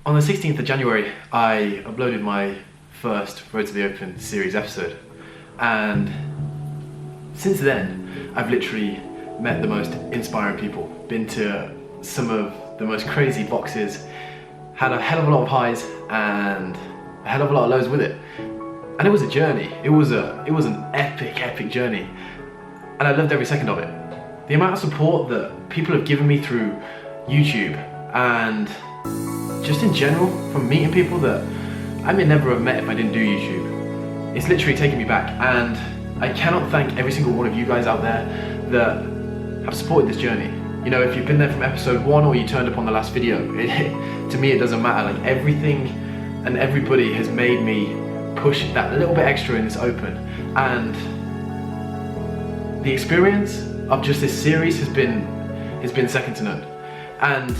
On the 16th of January, I uploaded my first Road to the Open series episode, and since then, I've literally met the most inspiring people, been to some of the most crazy boxes, had a hell of a lot of highs and a hell of a lot of lows with it. And it was a journey. It was an epic journey, and I loved every second of it. The amount of support that people have given me through YouTube and just in general from meeting people that I may never have met if I didn't do YouTube, it's literally taken me back, and I cannot thank every single one of you guys out there that have supported this journey. You know, if you've been there from episode 1 or you turned up on the last video, to me it doesn't matter. Like, everything and everybody has made me push that little bit extra in this open, and the experience of just this series has been second to none. And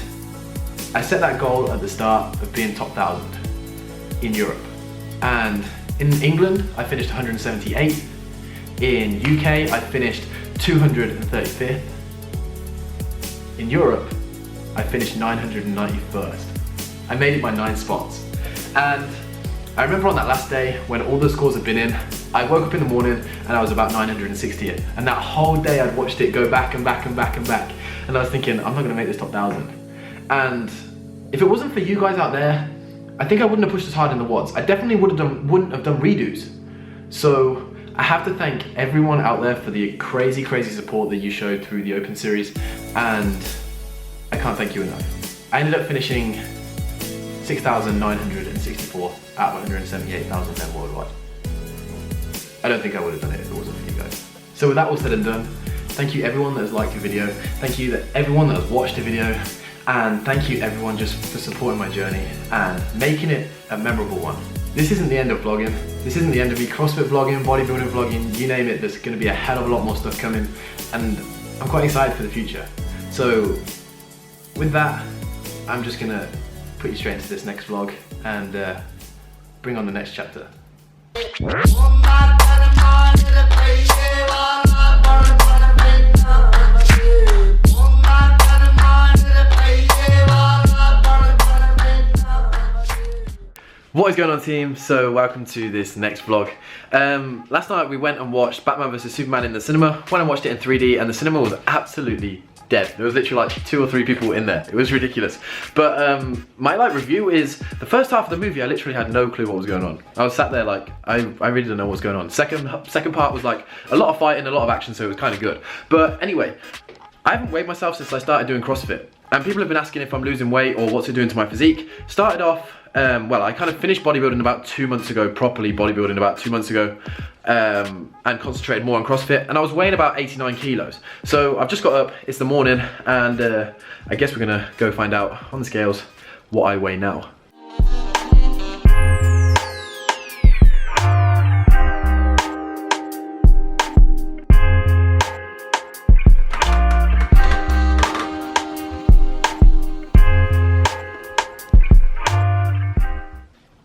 I set that goal at the start of being top 1,000 in Europe, and in England I finished 178, in UK I finished 235th, in Europe I finished 991st. I made it by 9 spots, and I remember on that last day when all the scores had been in, I woke up in the morning and I was about 960th, and that whole day I'd watched it go back and back and back and back, and I was thinking, I'm not going to make this top 1,000. And if it wasn't for you guys out there, I think I wouldn't have pushed as hard in the WODs. I definitely wouldn't have done redos. So I have to thank everyone out there for the crazy support that you showed through the Open Series, and I can't thank you enough. I ended up finishing 6,964 out of 178,000 men worldwide. I don't think I would have done it if it wasn't for you guys. So with that all said and done, thank you everyone that has liked the video, thank you everyone that has watched the video, and thank you everyone just for supporting my journey and making it a memorable one. This isn't the end of vlogging. This isn't the end of me CrossFit vlogging, bodybuilding vlogging, you name it. There's going to be a hell of a lot more stuff coming, and I'm quite excited for the future. So with that, I'm just going to put you straight into this next vlog and bring on the next chapter. What is going on, team? So welcome to this next vlog. Last night we went and watched Batman vs Superman in the cinema. Went and watched it in 3D, and the cinema was absolutely dead. There was literally like 2 or 3 people in there. It was ridiculous. But my review is, the first half of the movie I literally had no clue what was going on. I was sat there like, I really don't know what's going on. Second part was like a lot of fighting, a lot of action, so it was kind of good. But anyway, I haven't weighed myself since I started doing CrossFit, and people have been asking if I'm losing weight or what's it doing to my physique. Started off, well, I kind of finished bodybuilding about 2 months ago, properly bodybuilding about 2 months ago, and concentrated more on CrossFit, and I was weighing about 89 kilos. So I've just got up, it's the morning, and I guess we're gonna go find out on the scales what I weigh now.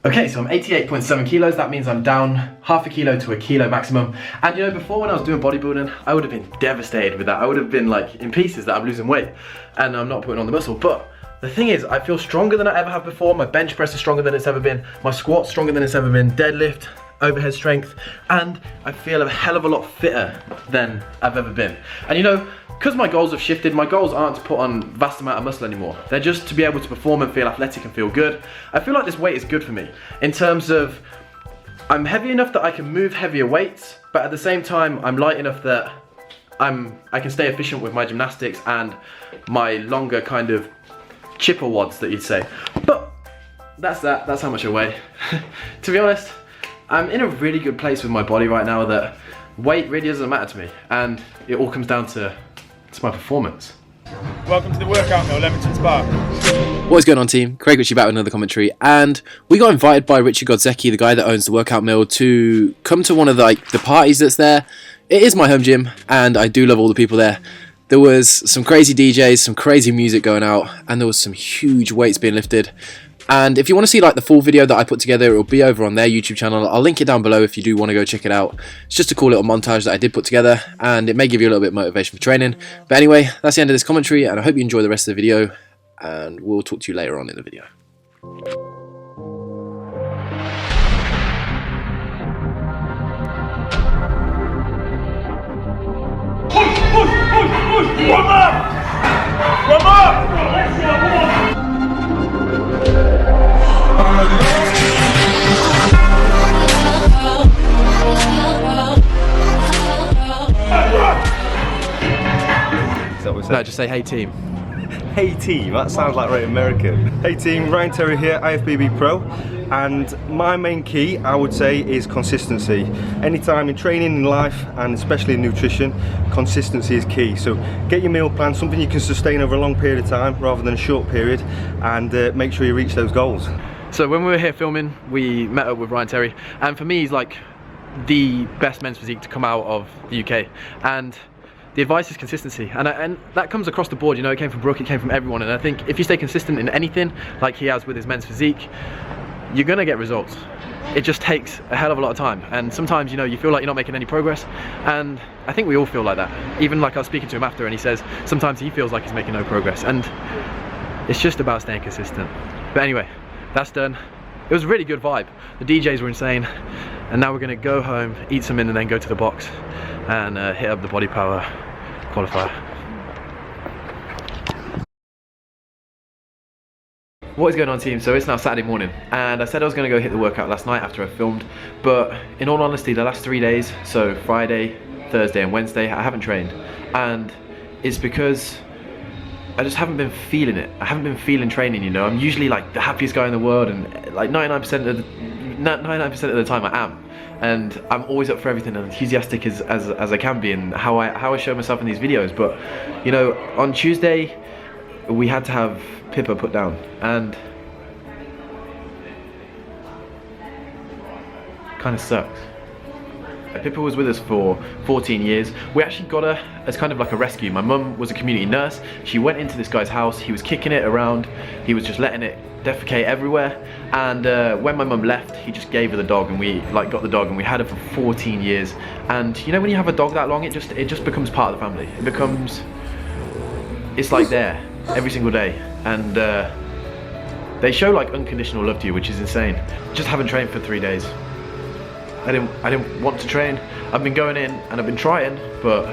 Okay, so I'm 88.7 kilos. That means I'm down half a kilo to a kilo maximum. And you know, before when I was doing bodybuilding, I would have been devastated with that. I would have been like in pieces that I'm losing weight and I'm not putting on the muscle. But the thing is, I feel stronger than I ever have before. My bench press is stronger than it's ever been. My squat's stronger than it's ever been. Deadlift, overhead strength, and I feel a hell of a lot fitter than I've ever been. And you know, because my goals have shifted, my goals aren't to put on vast amount of muscle anymore. They're just to be able to perform and feel athletic and feel good. I feel like this weight is good for me in terms of I'm heavy enough that I can move heavier weights, but at the same time I'm light enough that I can stay efficient with my gymnastics and my longer kind of chipper wads that you'd say. But that's how much I weigh. To be honest, I'm in a really good place with my body right now that weight really doesn't matter to me, and it all comes down to my performance. Welcome to the workout mill, Leamington Spa. What is going on, team? Craig Ritchie back with another commentary, and we got invited by Richie Godzecki, the guy that owns the workout mill, to come to one of the parties that's there. It is my home gym, and I do love all the people there. There was some crazy DJs, some crazy music going out, and there was some huge weights being lifted. And if you want to see like the full video that I put together, it will be over on their YouTube channel. I'll link it down below if you do want to go check it out. It's just a cool little montage that I did put together, and it may give you a little bit of motivation for training. But anyway, that's the end of this commentary, and I hope you enjoy the rest of the video, and we'll talk to you later on in the video. No, just say hey team. Hey team, that sounds like very American. Hey team, Ryan Terry here, IFBB Pro, and my main key, I would say, is consistency. Anytime in training, in life, and especially in nutrition, consistency is key. So get your meal plan, something you can sustain over a long period of time rather than a short period, and make sure you reach those goals. So when we were here filming, we met up with Ryan Terry, and for me he's like the best men's physique to come out of the UK, and the advice is consistency, and that comes across the board. You know, it came from Brooke, it came from everyone, and I think if you stay consistent in anything, like he has with his men's physique, you're gonna get results. It just takes a hell of a lot of time, and sometimes, you know, you feel like you're not making any progress, and I think we all feel like that. Even like I was speaking to him after, and he says sometimes he feels like he's making no progress, and it's just about staying consistent. But anyway, that's done. It was a really good vibe. The DJs were insane, and now we're gonna go home, eat something, and then go to the box and hit up the Bodypower Qualifier. What is going on, team? So it's now Saturday morning, and I said I was going to go hit the workout last night after I filmed, but in all honesty, the last 3 days, so Friday, Thursday and Wednesday, I haven't trained, and it's because I just haven't been feeling it. I haven't been feeling training, you know. I'm usually like the happiest guy in the world, and like 99% of the time I am. And I'm always up for everything and enthusiastic as I can be, and how I show myself in these videos. But you know, on Tuesday we had to have Pippa put down, and kind of sucks. Pippa was with us for 14 years. We actually got her as kind of like a rescue. My mum was a community nurse. She went into this guy's house, he was kicking it around, he was just letting it defecate everywhere, and when my mum left, he just gave her the dog, and we like got the dog, and we had her for 14 years. And you know, when you have a dog that long, it just becomes part of the family. It's like there every single day, and they show like unconditional love to you, which is insane. Just haven't trained for 3 days. I didn't want to train. I've been going in and I've been trying, but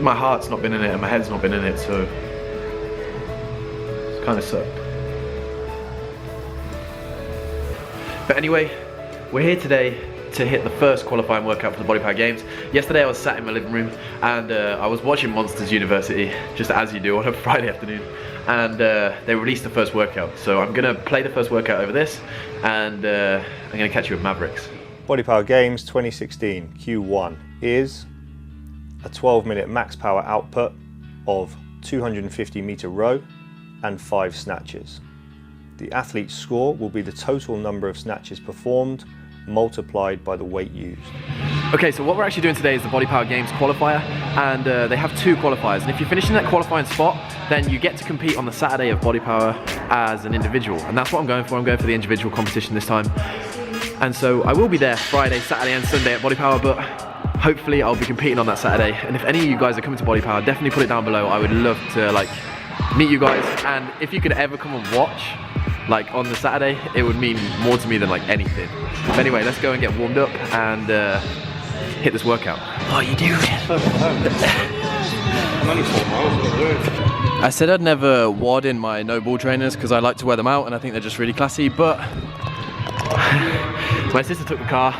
my heart's not been in it and my head's not been in it, so it's kind of sucked. But anyway, we're here today to hit the first qualifying workout for the Bodypower Games. Yesterday I was sat in my living room, and I was watching Monsters University, just as you do on a Friday afternoon, and they released the first workout. So I'm gonna play the first workout over this, and I'm gonna catch you with Mavericks. Bodypower Games 2016 Q1 is a 12-minute max power output of 250 meter row and 5 snatches. The athlete's score will be the total number of snatches performed multiplied by the weight used. Okay, so what we're actually doing today is the Bodypower Games Qualifier, and they have 2 qualifiers, and if you finish in that qualifying spot, then you get to compete on the Saturday of Bodypower as an individual, and that's what I'm going for. I'm going for the individual competition this time, and so I will be there Friday, Saturday and Sunday at Bodypower, but hopefully I'll be competing on that Saturday. And if any of you guys are coming to Bodypower, definitely put it down below. I would love to like meet you guys, and if you could ever come and watch like on the Saturday, it would mean more to me than like anything. But anyway, let's go and get warmed up and hit this workout. What are you doing? I said I'd never wad in my no ball trainers because I like to wear them out and I think they're just really classy, but my sister took the car,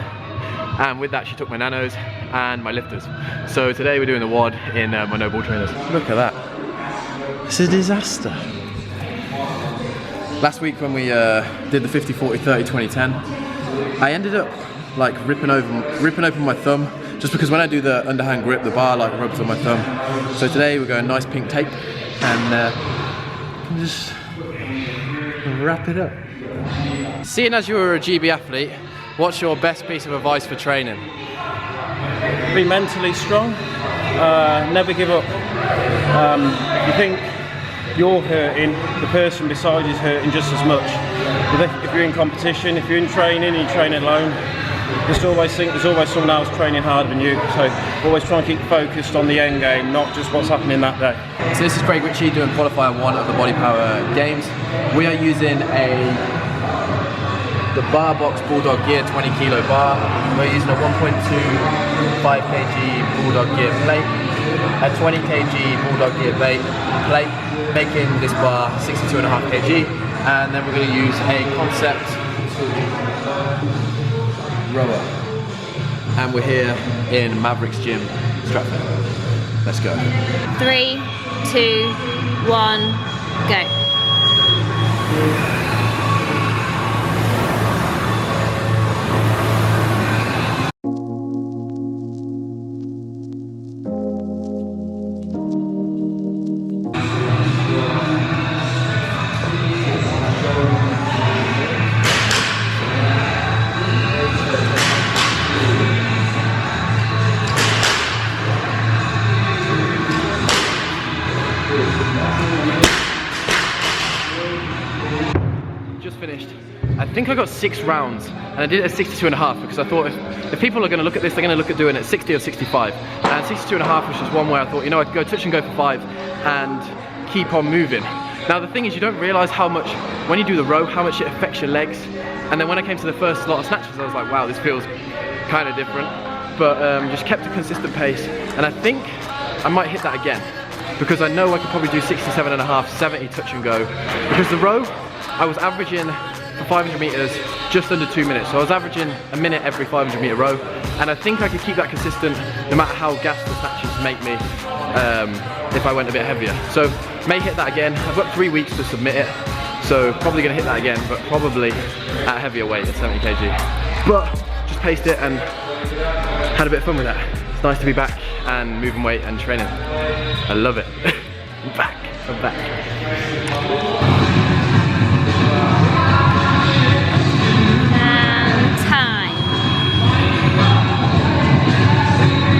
and with that she took my nanos and my lifters. So today we're doing the wad in my no ball trainers. Look at that. It's a disaster. Last week when we did the 50, 40, 30, 20, 10, I ended up like ripping open my thumb, just because when I do the underhand grip, the bar like rubs on my thumb. So today we're going nice pink tape, and just wrap it up. Seeing as you're a GB athlete, what's your best piece of advice for training? Be mentally strong, never give up. If you think you're hurting, the person beside you is hurting just as much. If you're in competition, if you're in training and you train alone, just always think there's always someone else training harder than you, so always try and keep focused on the end game, not just what's happening that day. So this is Craig Ritchie doing Qualifier 1 of the Bodypower Games. We are using the bar box Bulldog Gear 20 kilo bar. We're using a 1.25 kg Bulldog Gear plate, a 20 kg Bulldog Gear plate, making this bar 62.5 kg, and then we're going to use a concept rower. And we're here in Mavericks Gym, Stratford. Let's go. 3, 2, 1, go. Just finished. I think I got 6 rounds, and I did it at 62.5 because I thought if people are going to look at this, they're going to look at doing it at 60 or 65. And 62.5 was just one way I thought, you know, I could go touch and go for 5 and keep on moving. Now the thing is, you don't realise how much, when you do the row, how much it affects your legs. And then when I came to the first lot of snatches, I was like, wow, this feels kind of different. But just kept a consistent pace, and I think I might hit that again because I know I could probably do 67.5, 70 touch and go. Because the row, I was averaging for 500 meters just under 2 minutes. So I was averaging a minute every 500 meter row, and I think I could keep that consistent no matter how gassed the snatches make me if I went a bit heavier. So may hit that again. I've got 3 weeks to submit it, so probably gonna hit that again, but probably at a heavier weight at 70 kg. But just paced it and had a bit of fun with that. It's nice to be back and moving weight and training. I love it. I'm back. I'm back.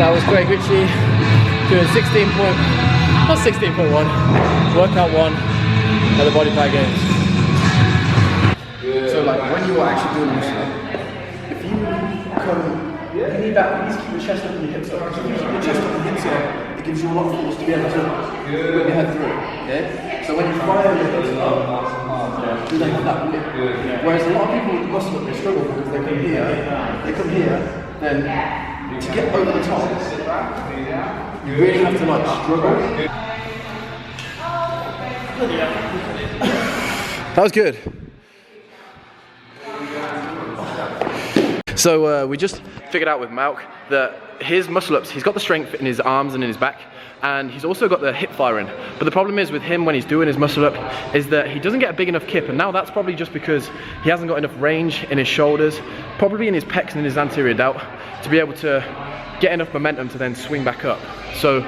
That was Craig Ritchie doing 16.1, workout 1 at the Bodypower Games. So like when you are actually doing this, if you come, you need that, you need to keep your chest up and your hips up. Because if you keep your chest up and hips up, it gives you a lot of force to be able to whip your head through. Okay? So when you fire your hips up, you don't have that whip. Whereas a lot of people with muscle up, they struggle because they come here, then to get over the top, you really have to like struggle. That was good. So we just figured out with Malk that his muscle ups, he's got the strength in his arms and in his back, and he's also got the hip firing. But the problem is with him when he's doing his muscle up is that he doesn't get a big enough kip, and now that's probably just because he hasn't got enough range in his shoulders, probably in his pecs and in his anterior delt, to be able to get enough momentum to then swing back up. So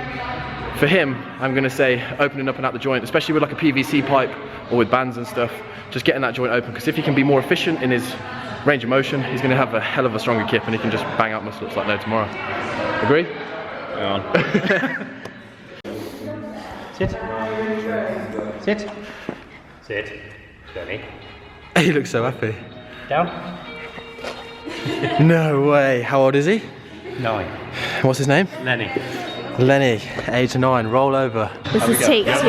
for him, I'm gonna say opening up and out the joint, especially with like a PVC pipe or with bands and stuff, just getting that joint open, because if he can be more efficient in his range of motion, he's gonna have a hell of a stronger kip and he can just bang out muscle ups like no tomorrow. Agree? Go on. Sit. Sit. Sit. Jenny. He looks so happy. Down. No way. How old is he? 9. What's his name? Lenny. Lenny, age 9. Roll over. This is take 2. Watch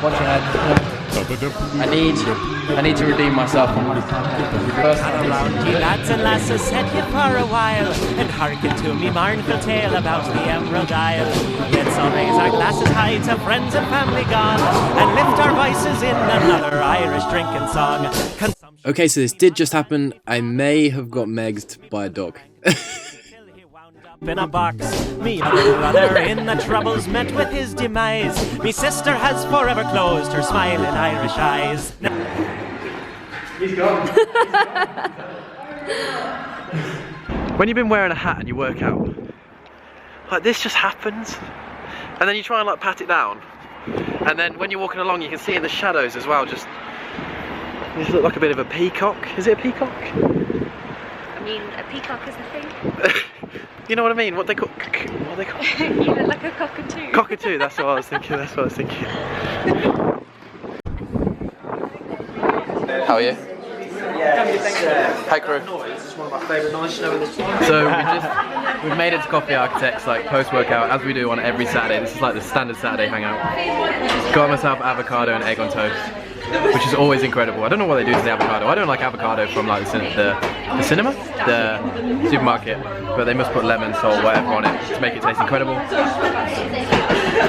your head. I need to redeem myself. First, Around ye lads and lasses, set ye for a while, and hearken to me mournful tale about the Emerald Isle. Let's all raise our glasses high to friends and family gone, and lift our voices in another Irish drinking song. okay, so this did just happen. I may have got megged by a dog. In a box, me brother in the troubles met with his demise. Me sister has forever closed her smiling Irish eyes. He's gone. When you've been wearing a hat and you work out, like this just happens, and then you try and like pat it down, and then when you're walking along you can see in the shadows as well, just you just look like a bit of a peacock. Is it a peacock? I mean, a peacock is a thing. You know what I mean? What they call? You look like a cockatoo. Cockatoo. That's what I was thinking. That's what I was thinking. How are you? Hi, crew. So we've made it to Coffee Architects like post-workout as we do on every Saturday. This is like the standard Saturday hangout. Got myself avocado and egg on toast, which is always incredible. I don't know what they do to the avocado. I don't like avocado from like the supermarket, but they must put lemon, salt, whatever on it to make it taste incredible.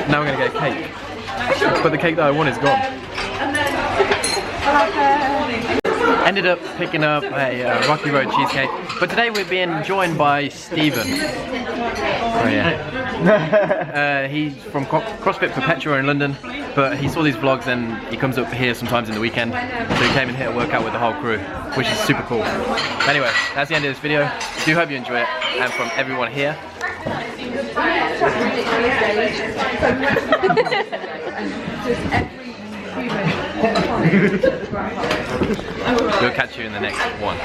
Now we're gonna get a cake, but the cake that I want is gone. Ended up picking up a Rocky Road cheesecake, but today we're being joined by Stephen. Oh yeah. He's from CrossFit Perpetua in London, but he saw these vlogs and he comes up here sometimes in the weekend, so he came and hit a workout with the whole crew, which is super cool. Anyway, that's the end of this video. I do hope you enjoy it, and from everyone here, we'll catch you in the next one.